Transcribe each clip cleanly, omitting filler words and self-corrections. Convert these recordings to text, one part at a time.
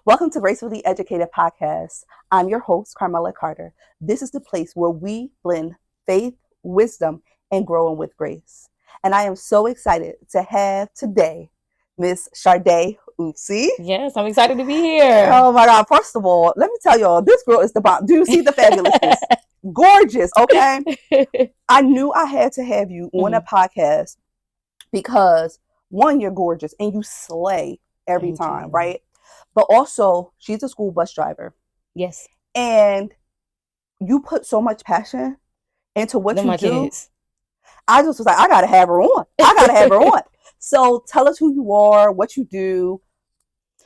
Welcome to GraceFully Educated podcast. I'm your host, Carmela Carter. This is the place where we blend faith, wisdom, and growing with grace. And I am so excited to have today Miss Sharday Eutsey. Yes, I'm excited to be here. Oh my God. First of all, let me tell y'all, this girl is the bomb. Do you see the fabulousness? Gorgeous, okay? I knew I had to have you on a podcast because, one, you're gorgeous and you slay every Thank time, you. right? But also, she's a school bus driver. Yes. And you put so much passion into what They're you my do. kids. I just was like, I gotta have her on. I gotta have her on. So tell us who you are, what you do,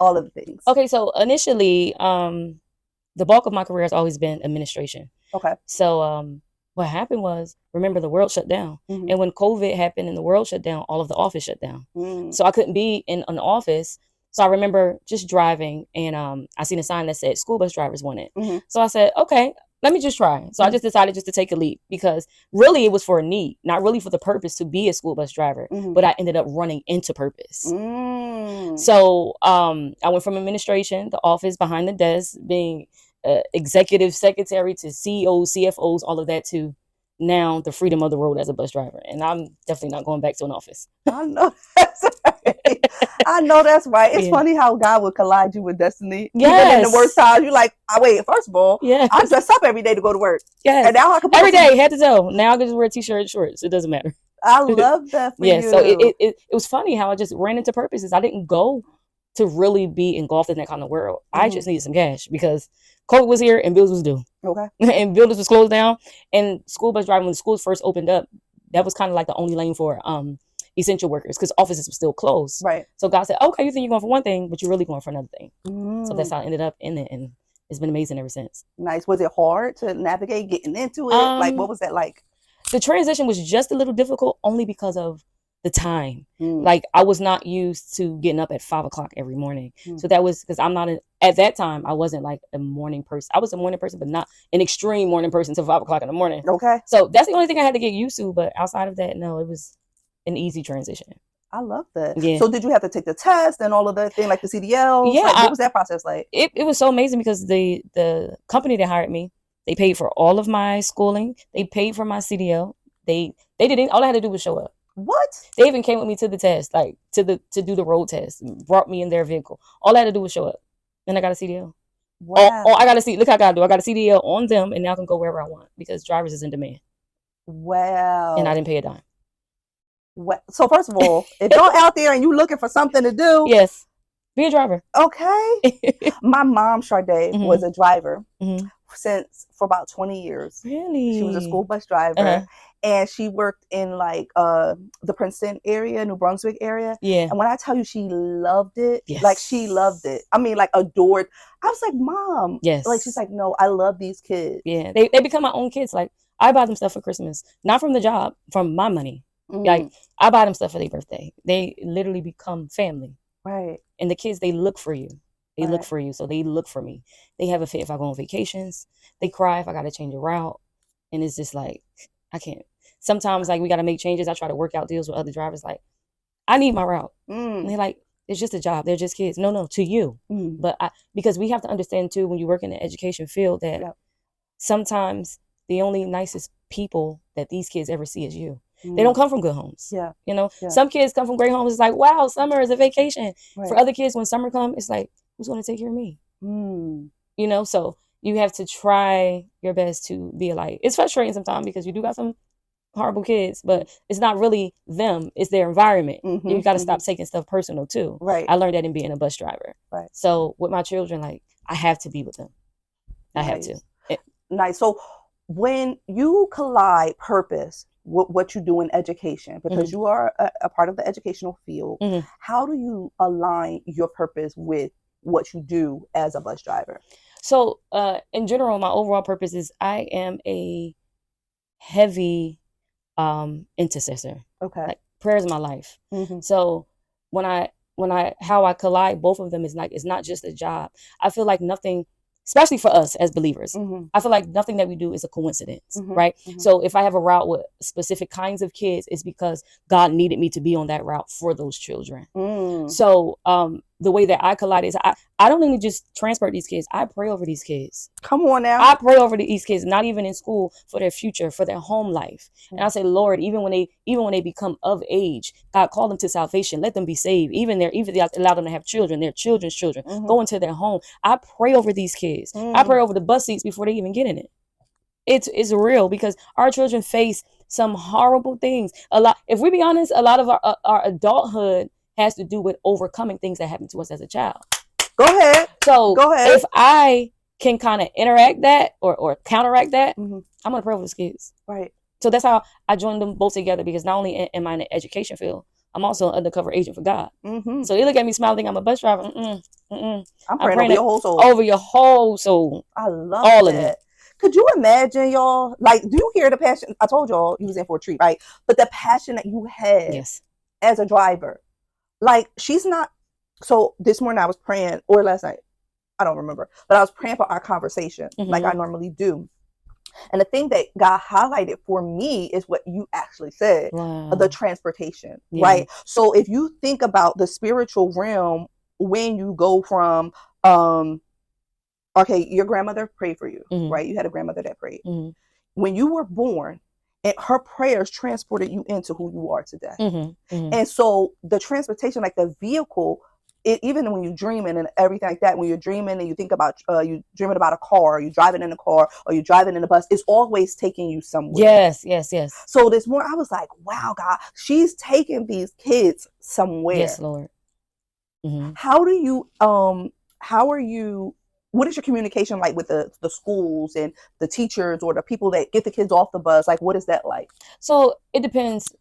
all of the things. Okay, so initially, the bulk of my career has always been administration. Okay. So what happened was, remember, the world shut down. Mhm. And when COVID happened and the world shut down, all of the office shut down. Mm. So I couldn't be in an office. So I remember just driving and I seen a sign that said school bus drivers wanted. Mhm. So I said, okay, let me just try. So I just decided just to take a leap because really it was for a need, not really for the purpose to be a school bus driver, Mhm. but I ended up running into purpose. Mm. So I went from administration, the office behind the desk, being executive secretary to CEOs, CFOs, all of that, to now the freedom of the road as a bus driver. And I'm definitely not going back to an office. I know that's right. I know that's right. It's Yeah. funny how God would collide you with destiny. Even in Yes. the worst times, you're like, oh, wait, first of all, Yeah. I dress up every day to go to work. Yes. And now I can put Every on some- day, head to toe. Now I can just wear a t-shirt and shorts. It doesn't matter. I love that for Yeah. you. So it was funny how I just ran into purposes. I didn't go to really be engulfed in that kind of world. I just needed some cash because COVID was here and bills was due. Okay. And buildings was closed down. And school bus driving, when the schools first opened up, that was kind of like the only lane for essential workers because offices were still closed. Right. So God said, okay, you think you're going for one thing, but you're really going for another thing. Mm. So that's how I ended up in it. And it's been amazing ever since. Nice. Was it hard to navigate getting into it? Like, what was that like? The transition was just a little difficult only because of the time. Mm. Like, I was not used to getting up at 5 o'clock every morning. Mm. So that was because at that time, I wasn't like a morning person. I was a morning person, but not an extreme morning person till 5 o'clock in the morning. Okay. So that's the only thing I had to get used to. But outside of that, no, it was an easy transition. I love that. Yeah. So did you have to take the test and all of that thing, like the CDLs? Yeah. Like, what was that process like? It was so amazing because the company that hired me, they paid for all of my schooling. They paid for my CDL. They didn't. All I had to do was show up. What? They even came with me to the test, like to do the road test, brought me in their vehicle. All I had to do was show up. And I got a CDL. Wow. Oh, I got to see. Look how I got to do. I got a CDL on them, and now I can go wherever I want because drivers is in demand. Wow. And I didn't pay a dime. So first of all, if you're out there and you're looking for something to do, Yes, be a driver. Okay. My mom, Sharday, was a driver for about 20 years. Really? She was a school bus driver. And she worked in like the Princeton area, New Brunswick area. Yeah. And when I tell you she loved it, Yes. like she loved it. I mean, like adored. I was like, Mom. Yes. Like she's like, no, I love these kids. Yeah. They become my own kids. Like, I buy them stuff for Christmas, not from the job, from my money. Like, I buy them stuff for their birthday. They literally become family. Right. And the kids, they look for you. They Right. look for you. So they look for me. They have a fit if I go on vacations. They cry if I got to change a route. And it's just like, I can't. Sometimes, like, we got to make changes. I try to work out deals with other drivers. Like, I need my route. And they're like, it's just a job. They're just kids. No, to you. But because we have to understand, too, when you work in the education field, that sometimes the only nicest people that these kids ever see is you. They don't come from good homes. Yeah. You know, Yeah. some kids come from great homes. It's like, wow, summer is a vacation. Right. For other kids, when summer comes, it's like, who's going to take care of me? You know, so you have to try your best to be a light. It's frustrating sometimes because you do got some horrible kids, but it's not really them. It's their environment. You got to stop taking stuff personal too. Right. I learned that in being a bus driver. Right. So with my children, like, I have to be with them. I have to. Nice. So when you collide purpose with what you do in education, because you are a part of the educational field, how do you align your purpose with what you do as a bus driver? So in general, my overall purpose is I am a heavy intercessor. Okay. Like, prayer is my life. So how I collide both of them is like, it's not just a job. I feel like nothing, especially for us as believers, I feel like nothing that we do is a coincidence, right? So if I have a route with specific kinds of kids, it's because God needed me to be on that route for those children. So the way that I collided is I don't even just transport these kids. I pray over these kids. Come on now. I pray over these kids, not even in school, for their future, for their home life. And I say, Lord, even when they become of age, God, call them to salvation. Let them be saved. Even allow them to have children, their children's children, go into their home. I pray over these kids. I pray over the bus seats before they even get in it. It's real, because our children face some horrible things. If we be honest, a lot of our adulthood has to do with overcoming things that happened to us as a child. Go ahead. If I can kind of interact that or counteract that, I'm gonna pray over the kids. Right. So that's how I joined them both together, because not only am I in the education field, I'm also an undercover agent for God. So they look at me smiling, think I'm a bus driver. I'm praying over your whole soul. Over your whole soul. I love all that. of it. Could you imagine, y'all? Like, do you hear the passion? I told y'all you was in for a treat, right? But the passion that you had as a driver, like, she's not. So this morning I was praying, or last night, I don't remember, but I was praying for our conversation, like I normally do. And the thing that God highlighted for me is what you actually said, the transportation, right? So if you think about the spiritual realm, when you go from, okay, your grandmother prayed for you, right? You had a grandmother that prayed. When you were born, and her prayers transported you into who you are today. And so the transportation, like the vehicle, even when you're dreaming and everything like that, when you're dreaming and you think about, you dreaming about a car, or you driving in a car, or you driving in a bus, it's always taking you somewhere. Yes. So this morning I was like, wow, God, she's taking these kids somewhere. Yes, Lord. How are you, what is your communication like with the schools and the teachers or the people that get the kids off the bus? Like, what is that like? So it depends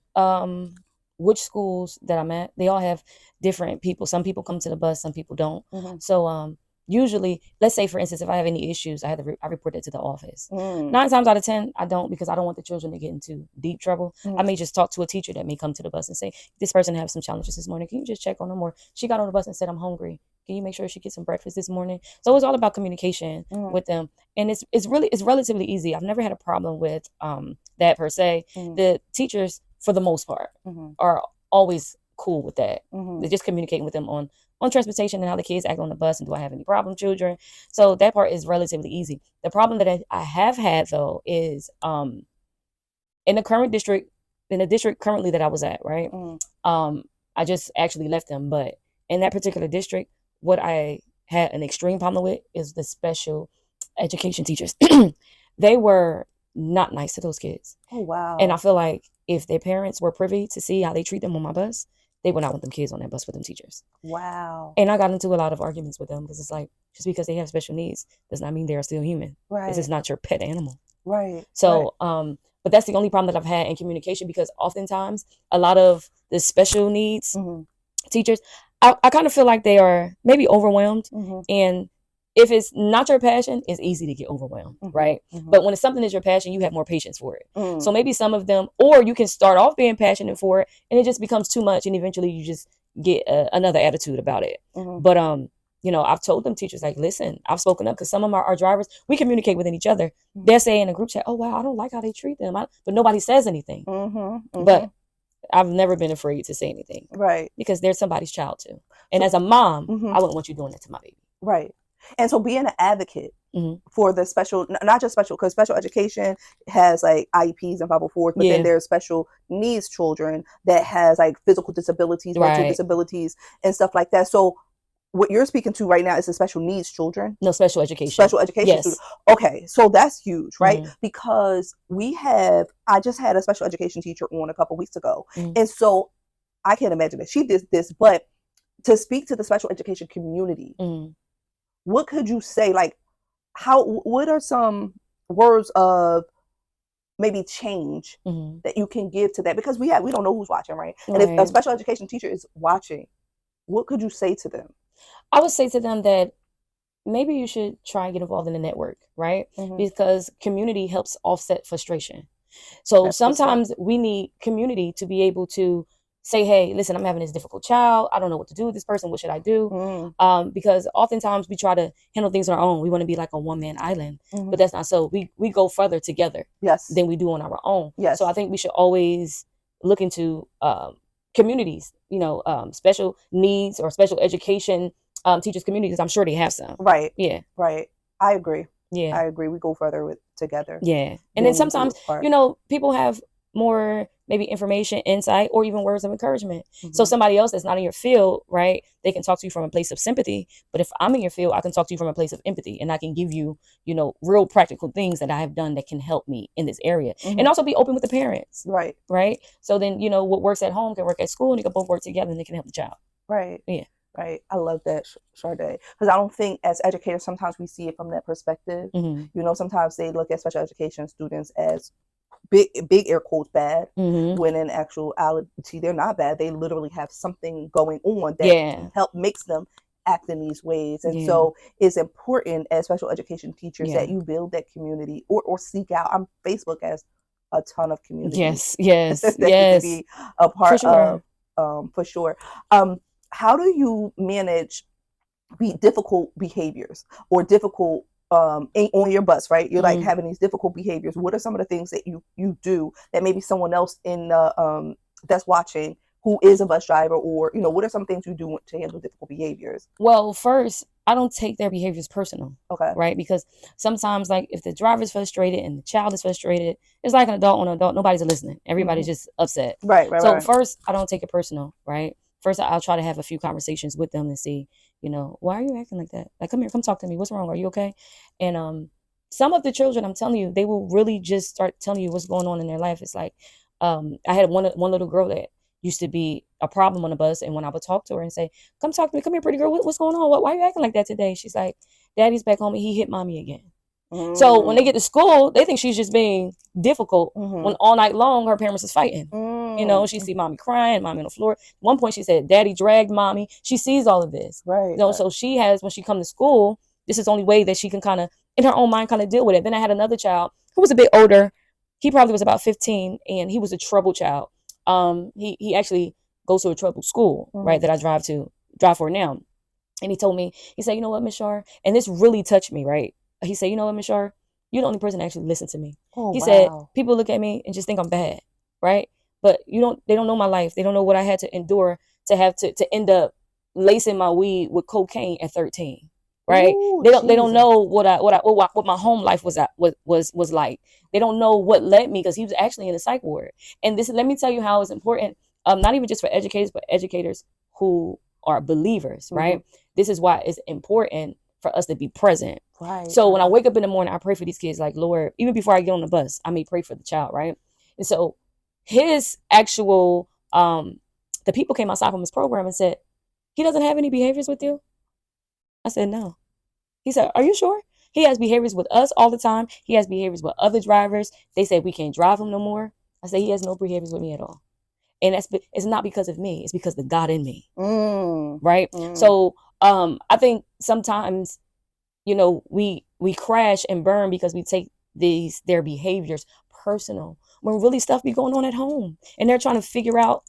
which schools that I'm at. They all have different people. Some people come to the bus, some people don't. So usually, let's say, for instance, if I have any issues, I report that to the office. 9 times out of 10, I don't, because I don't want the children to get into deep trouble. I may just talk to a teacher that may come to the bus and say, this person has some challenges this morning. Can you just check on them? Or she got on the bus and said, I'm hungry. Can you make sure she gets some breakfast this morning? So it's all about communication with them. And it's relatively easy. I've never had a problem with that per se. The teachers, for the most part, are always cool with that. They're just communicating with them on transportation and how the kids act on the bus, and do I have any problem children. So that part is relatively easy. The problem that I have had, though, is in the district currently that I was at, right? I just actually left them, but in that particular district, what I had an extreme problem with is the special education teachers. They were not nice to those kids. Oh, wow. And I feel like if their parents were privy to see how they treat them on my bus, they would not want them kids on that bus with them teachers. Wow. And I got into a lot of arguments with them, because it's like, just because they have special needs does not mean they are still human. Right. This is not your pet animal. Right. So, but that's the only problem that I've had in communication, because oftentimes a lot of the special needs teachers, I kind of feel like they are maybe overwhelmed. And if it's not your passion, it's easy to get overwhelmed, right? But when it's something that's your passion, you have more patience for it. So maybe some of them, or you can start off being passionate for it, and it just becomes too much, and eventually you just get another attitude about it. But I've told them teachers, like, listen, I've spoken up, because some of our drivers, we communicate within each other. They'll say in a group chat, oh wow, I don't like how they treat them, but nobody says anything. But I've never been afraid to say anything, right? Because they're somebody's child too, and as a mom, I wouldn't want you doing that to my baby, right? And so being an advocate for the special, not just special, because special education has like IEPs and 504s, but then there's special needs children that has like physical disabilities, mental disabilities, and stuff like that. So what you're speaking to right now is the special needs children? No, special education. Special education students. Okay, so that's huge, right? Because I just had a special education teacher on a couple weeks ago. And so I can't imagine that she did this, but to speak to the special education community, what could you say? Like, what are some words of maybe change that you can give to that? Because we don't know who's watching, right? And if a special education teacher is watching, what could you say to them? I would say to them that maybe you should try and get involved in a network, right? Because community helps offset frustration. So sometimes we need community to be able to say, hey, listen, I'm having this difficult child. I don't know what to do with this person. What should I do? Because oftentimes we try to handle things on our own. We want to be like a one-man island, but that's not so. We go further together than we do on our own. So I think we should always look into communities, special needs or special education teachers communities. I'm sure they have some. Right. Yeah. Right. I agree. Yeah. I agree. We go further together. Yeah. And then sometimes, people have more maybe information, insight, or even words of encouragement. So somebody else that's not in your field, right, they can talk to you from a place of sympathy. But if I'm in your field, I can talk to you from a place of empathy, and I can give you, real practical things that I have done that can help me in this area. And also be open with the parents. Right. So then, what works at home can work at school, and you can both work together, and they can help the child. Right. Yeah. Right. I love that, Sharday. Because I don't think as educators, sometimes we see it from that perspective. Sometimes they look at special education students as big air quotes bad, when in actuality they're not bad. They literally have something going on that makes them act in these ways. And so it's important as special education teachers that you build that community or seek out. Facebook has a ton of communities. Yes. that you can be a part of, for sure. How do you manage difficult behaviors or difficult on your bus, right? You're like having these difficult behaviors. What are some of the things that you do that maybe someone else in the that's watching who is a bus driver, or what are some things you do to handle difficult behaviors? Well, first, I don't take their behaviors personal. Okay. Right? Because sometimes, like, if the driver's frustrated and the child is frustrated, it's like an adult on an adult. Nobody's listening. Everybody's just upset. Right. So first, I don't take it personal, right? First, I'll try to have a few conversations with them and see, why are you acting like that? Like, come here, come talk to me. What's wrong? Are you okay? And some of the children, I'm telling you, they will really just start telling you what's going on in their life. It's like, I had one little girl that used to be a problem on the bus, and when I would talk to her and say, come talk to me, come here, pretty girl, what's going on? Why are you acting like that today? She's like, Daddy's back home and he hit mommy again. So when they get to school, they think she's just being difficult when all night long her parents is fighting. She see mommy crying, mommy on the floor. At one point she said, Daddy dragged mommy. She sees all of this. Right. So she has, when she come to school, this is the only way that she can kind of, in her own mind, kind of deal with it. Then I had another child who was a bit older. He probably was about 15, and he was a troubled child. He actually goes to a troubled school, right, that I drive for now. And he told me, he said, you know what, Miss Shar? And this really touched me, right? He said, you know what, Miss Shar? You're the only person that actually listened to me. He said, people look at me and just think I'm bad, right? But they don't know my life. They don't know what I had to endure to have to end up lacing my weed with cocaine at 13. Right? Ooh, they don't know what my home life was like. They don't know what led me, because he was actually in a psych ward. And let me tell you how it's important, not even just for educators, but educators who are believers, right? This is why it's important for us to be present. Right. So when I wake up in the morning, I pray for these kids, like, Lord, even before I get on the bus, I may pray for the child, right? And so his actual the people came outside from his program and said, he doesn't have any behaviors with you? I said, no. He said, are you sure? He has behaviors with us all the time. He has behaviors with other drivers. They said we can't drive him no more. I said, he has no behaviors with me at all. And it's not because of me. It's because of the God in me. Right? So I think sometimes, we crash and burn because we take their behaviors personal, when really stuff be going on at home, and they're trying to figure out,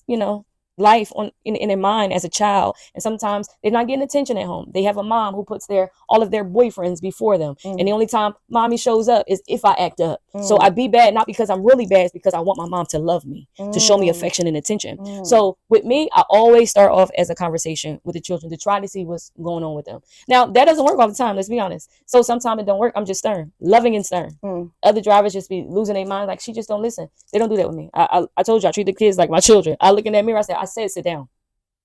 life in their mind as a child. And sometimes they're not getting attention at home. They have a mom who puts all of their boyfriends before them. And the only time mommy shows up is if I act up. So I be bad, not because I'm really bad, it's because I want my mom to love me, to show me affection and attention. So with me, I always start off as a conversation with the children to try to see what's going on with them. Now, that doesn't work all the time, let's be honest. So sometimes it don't work. I'm just stern, loving and stern. Other drivers just be losing their mind, like, she just don't listen. They don't do that with me. I told you, I treat the kids like my children. I look in that mirror, I said, sit down.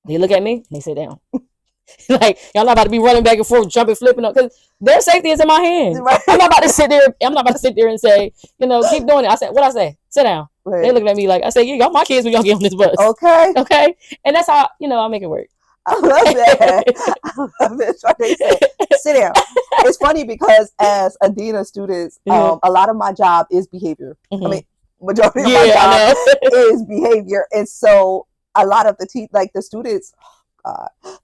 They look at me and they sit down. Like, y'all not about to be running back and forth, jumping, flipping up, because their safety is in my hands. Right. I'm not about to sit there and say, keep doing it. I said, what I say? Sit down. Right. They looking at me like, I say, yeah, y'all my kids when y'all get on this bus. Okay. And that's how, I make it work. I love that. I love it. They say, sit down. It's funny because as a dean of students, a lot of my job is behavior. I mean, majority of my job is behavior. And so a lot of the students,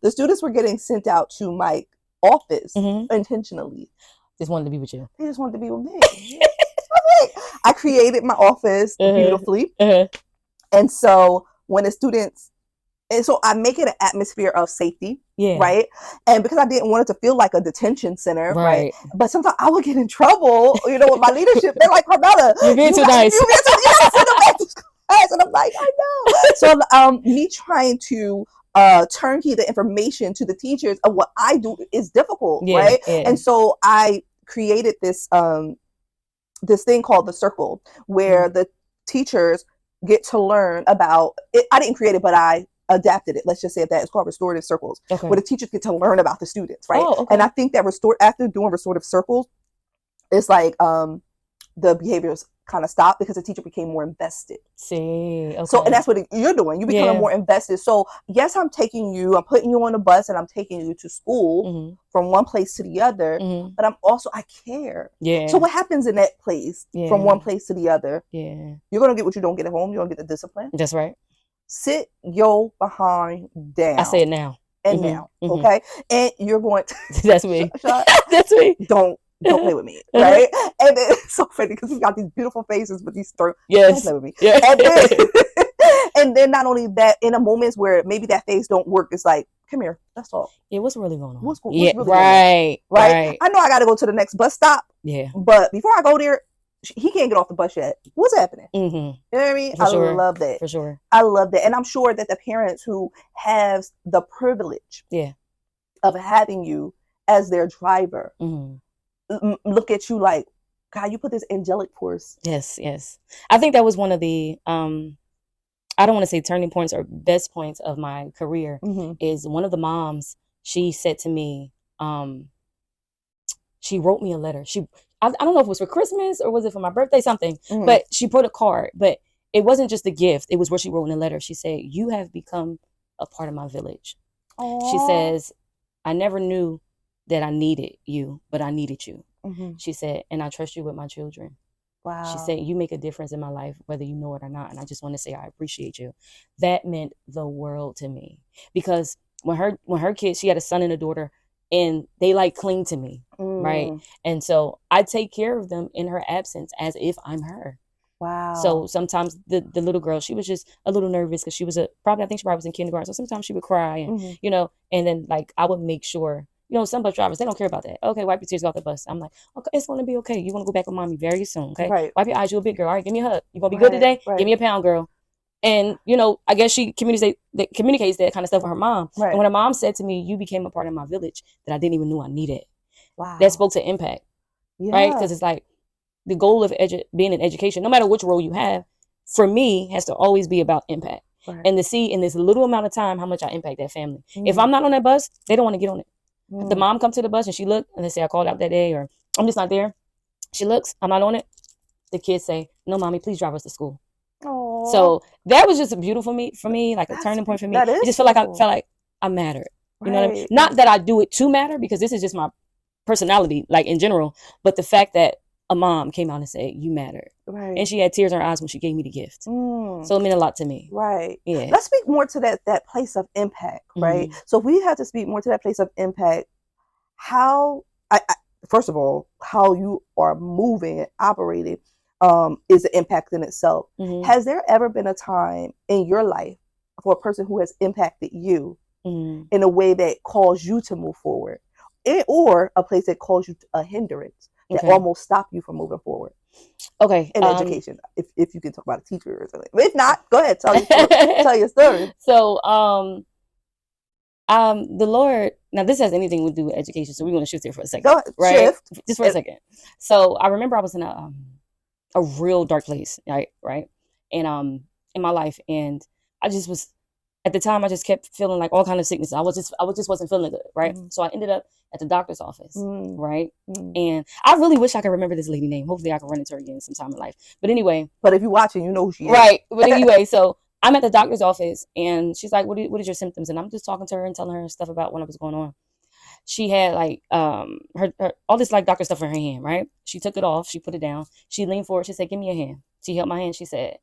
the students were getting sent out to my office intentionally. Just wanted to be with you. They just wanted to be with me. I created my office beautifully. And so when the students, and so I make it an atmosphere of safety, right? And because I didn't want it to feel like a detention center, right? But sometimes I would get in trouble, with my leadership. They're like, Carmela, you're being too nice. And I'm like, I know. So me trying to turnkey the information to the teachers of what I do is difficult, Yeah, right? yeah. And so I created this thing called the circle, where the teachers get to learn about it. I didn't create it, but I adapted it. Let's just say that it's called restorative circles, Okay. where the teachers get to learn about the students, right? Oh, okay. And I think that after doing restorative circles, it's like the behaviors kind of stopped because the teacher became more invested. See, okay. So, and that's what you're doing. You're becoming Yeah. more invested. So, yes, I'm putting you on a bus and I'm taking you to school from one place to the other, but I care. Yeah. So what happens in that place from one place to the other? Yeah. You're going to get what you don't get at home. You're going to get the discipline. That's right. Sit your behind down. I say it now. And now, okay? And you're going to... That's me. That's me. Don't play with me, right? And then it's so funny because we got these beautiful faces with these yes. Don't play with me. Yeah. And then not only that, in a moments where maybe that face don't work, it's like, come here, let's talk. Yeah, what's really going on? What's really right, going on? Right. I know I got to go to the next bus stop. Yeah. But before I go there, he can't get off the bus yet. What's happening? You know what I mean? I love that. For sure. I love that. And I'm sure that the parents who have the privilege of having you as their driver look at you like, God, you put this angelic force. Yes, yes. I think that was one of the, I don't want to say turning points or best points of my career, is one of the moms, she said to me, she wrote me a letter. I don't know if it was for Christmas or was it for my birthday, something, but she put a card, but it wasn't just a gift. It was what she wrote in the letter. She said, you have become a part of my village. Aww. She says, I never knew that I needed you, but I needed you. She said, and I trust you with my children. Wow. She said, you make a difference in my life, whether you know it or not. And I just want to say, I appreciate you. That meant the world to me, because when her kids, she had a son and a daughter, and they like cling to me. Right. And so I take care of them in her absence as if I'm her. Wow. So sometimes the little girl, she was just a little nervous because she was I think she probably was in kindergarten. So sometimes she would cry and, you know, and then like I would make sure, you know, some bus drivers, they don't care about that. Okay, wipe your tears off the bus. I'm like, okay, it's going to be okay. You're going to go back with mommy very soon. Okay. Right. Wipe your eyes. You're a big girl. All right. Give me a hug. You're going to be good today. Right. Give me a pound, girl. And, you know, I guess she communicates that kind of stuff with her mom. Right. And when her mom said to me, you became a part of my village that I didn't even know I needed. Wow. That spoke to impact. Yeah. Right. Because it's like the goal of being in education, no matter which role you have, for me, has to always be about impact. Right. And to see in this little amount of time how much I impact that family. If I'm not on that bus, they don't want to get on it. The mom comes to the bus and she look and they say, I called out that day, or I'm just not there. She looks, I'm not on it. The kids say, no, mommy, please drive us to school. Aww. So that was just beautiful for me, like a turning point for me. It just felt like I mattered. You know what I mean? Not that I do it to matter, because this is just my personality, like in general, but the fact that a mom came out and said, you matter. Right. And she had tears in her eyes when she gave me the gift. So it meant a lot to me. Right. Yeah. Let's speak more to that place of impact, right? So if we have to speak more to that place of impact, first of all, how you are moving and operating is an impact in itself. Has there ever been a time in your life for a person who has impacted you in a way that caused you to move forward, or a place that caused you a hindrance that almost stopped you from moving forward? Okay. In education, if you can talk about a teacher or something. But if not, go ahead, tell your story. So, the Lord, now this has anything to do with education, so we're going to shift here for a second. Go ahead, right? Shift. Just for a second. So I remember I was in a real dark place, right? And in my life, and I just was, at the time, I just kept feeling like all kind of sickness. I just wasn't feeling good, right? So I ended up at the doctor's office, right? And I really wish I could remember this lady name. Hopefully I can run into her again sometime in life. But anyway. But if you're watching, you know who she is. Right. But anyway, so I'm at the doctor's office and she's like, what is your symptoms? And I'm just talking to her and telling her stuff about what was going on. She had like her all this like doctor stuff in her hand, right? She took it off. She put it down. She leaned forward. She said, give me your hand. She held my hand. She said,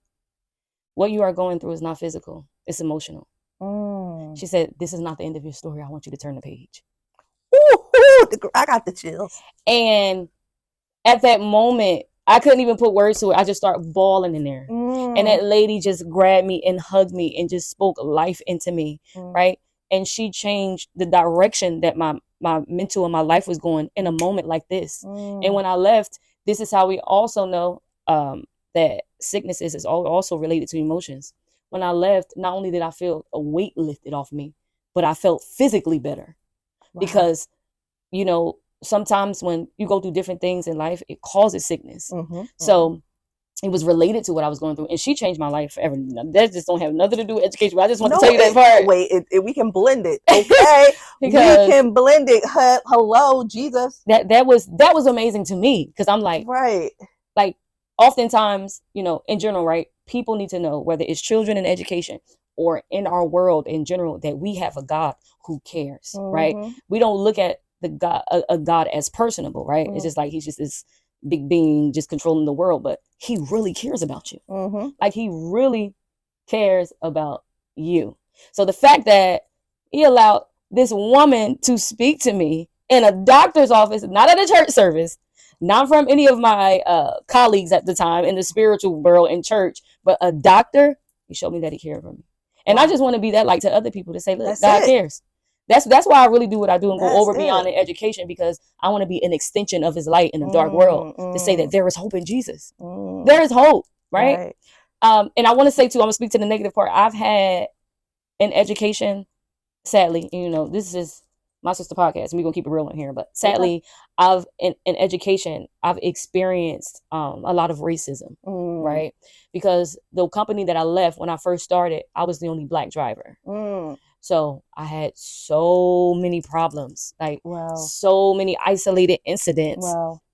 what you are going through is not physical. It's emotional. She said, this is not the end of your story. I want you to turn the page. Ooh, I got the chills. And at that moment, I couldn't even put words to it. I just started bawling in there. And that lady just grabbed me and hugged me and just spoke life into me, right? And she changed the direction that my mental and my life was going in a moment like this. And when I left, this is how we also know that sicknesses is also related to emotions. When I left, not only did I feel a weight lifted off me, but I felt physically better. Wow. Because, sometimes when you go through different things in life, it causes sickness. So it was related to what I was going through, and she changed my life forever. That just don't have nothing to do with education, but I just want to tell you that part. Wait, we can blend it, okay? Because we can blend it. Hello, Jesus. That was amazing to me, because I'm like, right. Like, oftentimes, in general, right? People need to know, whether it's children in education or in our world in general, that we have a God who cares, right? We don't look at the God, a God as personable, right? It's just like he's just this big being just controlling the world, but he really cares about you. Like, he really cares about you. So the fact that he allowed this woman to speak to me in a doctor's office, not at a church service, not from any of my colleagues at the time in the spiritual world in church, but a doctor, he showed me that he cared for me. And I just want to be that light to other people, to say, look, God cares. That's why I really do what I do and go over beyond the education, because I want to be an extension of his light in a dark world, to say that there is hope in Jesus. There is hope, right? And I want to say too, I'm gonna speak to the negative part. I've had an education, sadly, this is my sister podcast, and we're gonna keep it real in here, but sadly, I've in education, I've experienced a lot of racism, right? Because the company that I left when I first started, I was the only Black driver. So I had so many problems, like so many isolated incidents,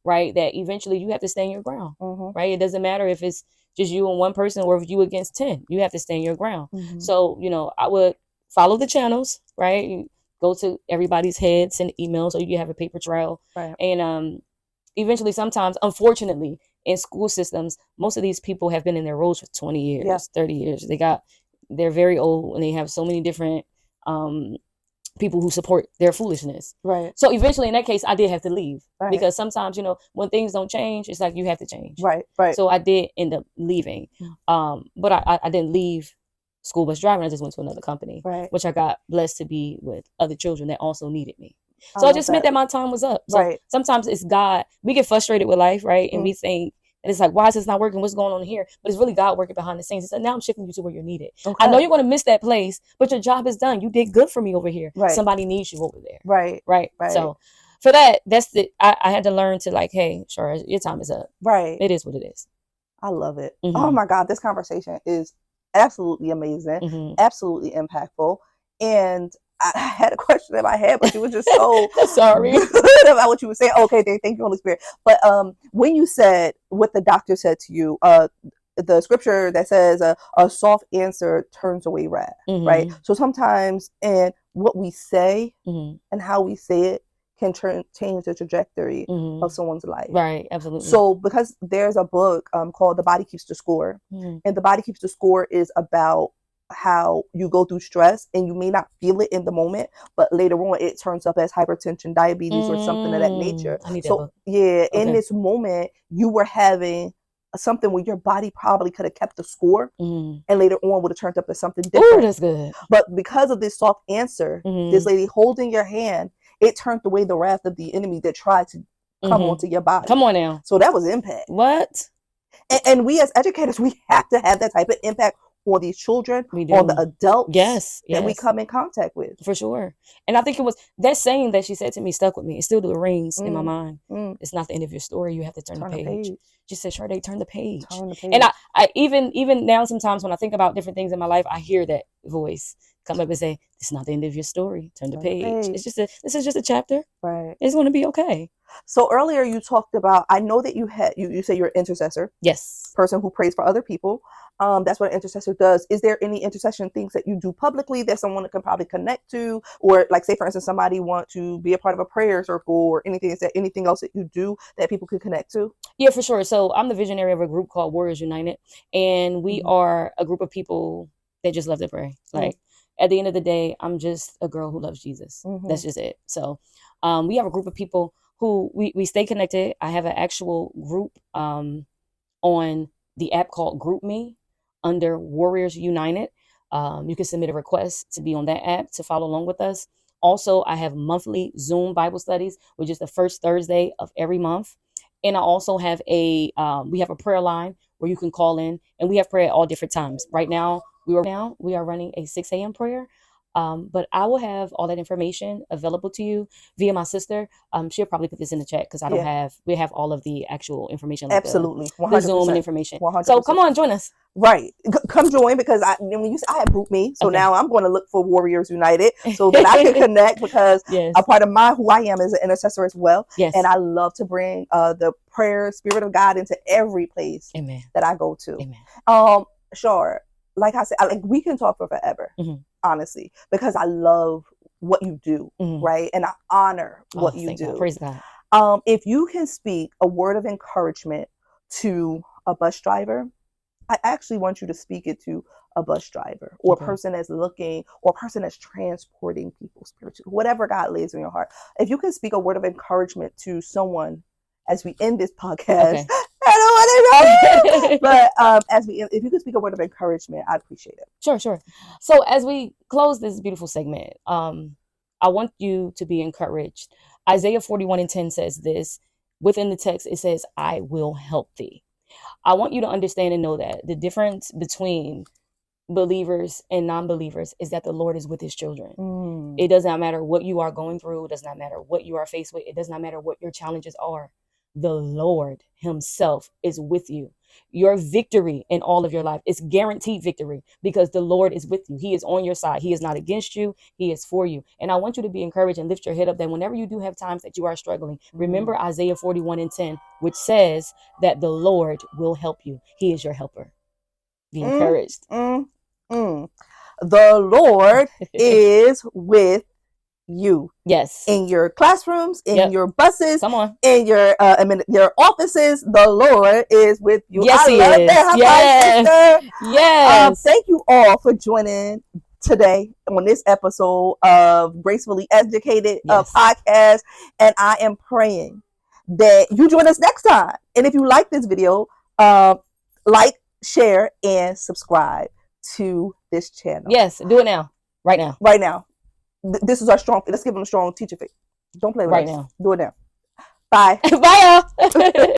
right? That eventually you have to stand your ground, right? It doesn't matter if it's just you and one person, or if you against 10, you have to stand your ground. So, I would follow the channels, right? You go to everybody's head, send emails, or you have a paper trail. And eventually, sometimes, unfortunately, in school systems, most of these people have been in their roles for 20 years, 30 years. They're very old, and they have so many different people who support their foolishness. So eventually, in that case, I did have to leave, because sometimes, when things don't change, it's like you have to change. So I did end up leaving. But I didn't leave school bus driving. I just went to another company, which I got blessed to be with other children that also needed me. So I just meant that my time was up. So sometimes it's God. We get frustrated with life, right? And we think, and it's like, why is this not working? What's going on here? But it's really God working behind the scenes. It's like, now I'm shifting you to where you're needed. I know you're going to miss that place, but your job is done. You did good for me over here. Somebody needs you over there. Right. So for that, I had to learn to, like, hey, sure, your time is up. It is what it is. I love it. Oh my God, this conversation is absolutely amazing, absolutely impactful. And I had a question in my head, but you were just so sorry good about what you were saying. Okay, thank you, Holy Spirit. But when you said what the doctor said to you, the scripture that says a soft answer turns away wrath, right? So sometimes, and what we say and how we say it can change the trajectory of someone's life. Right, absolutely. So because there's a book called The Body Keeps the Score, and The Body Keeps the Score is about how you go through stress and you may not feel it in the moment, but later on it turns up as hypertension, diabetes, or something of that nature. So in this moment, you were having something where your body probably could have kept the score, and later on would have turned up as something different. Ooh, that's good. But because of this soft answer, this lady holding your hand, it turned away the wrath of the enemy that tried to come onto your body. Come on now. So that was impact. What? And we as educators, we have to have that type of impact on these children, on the adults that we come in contact with. For sure. And I think it was that saying that she said to me stuck with me. It still rings in my mind. It's not the end of your story. You have to turn the page. She said, Sharday, turn the page. And I even now, sometimes when I think about different things in my life, I hear that voice come up and say, it's not the end of your story. Turn the page. This is just a chapter. Right. It's going to be okay. So earlier you talked about, I know that you say you're an intercessor. Yes. Person who prays for other people. That's what an intercessor does. Is there any intercession things that you do publicly that someone can probably connect to? Or like, say, for instance, somebody want to be a part of a prayer circle or anything? Is there anything else that you do that people can connect to? Yeah, for sure. So I'm the visionary of a group called Warriors United. And we are a group of people that just love to pray. Like, at the end of the day, I'm just a girl who loves Jesus. That's just it. So we have a group of people who we stay connected. I have an actual group on the app called GroupMe under Warriors United. You can submit a request to be on that app to follow along with us. Also, I have monthly Zoom Bible studies, which is the first Thursday of every month. And I also have we have a prayer line where you can call in, and we have prayer at all different times. Right now, we are running a 6 a.m. prayer. But I will have all that information available to you via my sister. She'll probably put this in the chat because we have all of the actual information, like Absolutely, 100%. the Zoom and information. 100%. So come on, join us. Right, come join, because I had Group Me, so now I'm going to look for Warriors United so that I can connect, because a part of who I am is an intercessor as well. Yes. And I love to bring the prayer spirit of God into every place that I go to. Amen. Sure, like I said, we can talk for forever, honestly, because I love what you do, right? And I honor what you do. God. Praise God. If you can speak a word of encouragement to a bus driver, I actually want you to speak it to a bus driver, or a person that's looking, or a person that's transporting people spiritually, whatever God lays in your heart. If you can speak a word of encouragement to someone as we end this podcast, I don't want to know, but if you could speak a word of encouragement, I'd appreciate it. Sure. So as we close this beautiful segment, I want you to be encouraged. Isaiah 41:10 says this. Within the text, it says, "I will help thee." I want you to understand and know that the difference between believers and non-believers is that the Lord is with his children. It does not matter what you are going through. It does not matter what you are faced with. It does not matter what your challenges are. The Lord himself is with you. Your victory in all of your life is guaranteed victory, because the Lord is with you. He is on your side. He is not against you. He is for you. And I want you to be encouraged and lift your head up, that whenever you do have times that you are struggling, remember Isaiah 41:10, which says that the Lord will help you. He is your helper. Be encouraged. The Lord is with you. Yes. In your classrooms, in your buses, come on, in your offices, the Lord is with you. Yes, He is. Yes. Thank you all for joining today on this episode of GraceFully Educated podcast, and I am praying that you join us next time. And if you like this video, like, share, and subscribe to this channel. Yes, do it now. Right now. This is our strong. Let's give them a strong teacher face. Don't play with us. Right now. Do it now. Bye. Bye, y'all.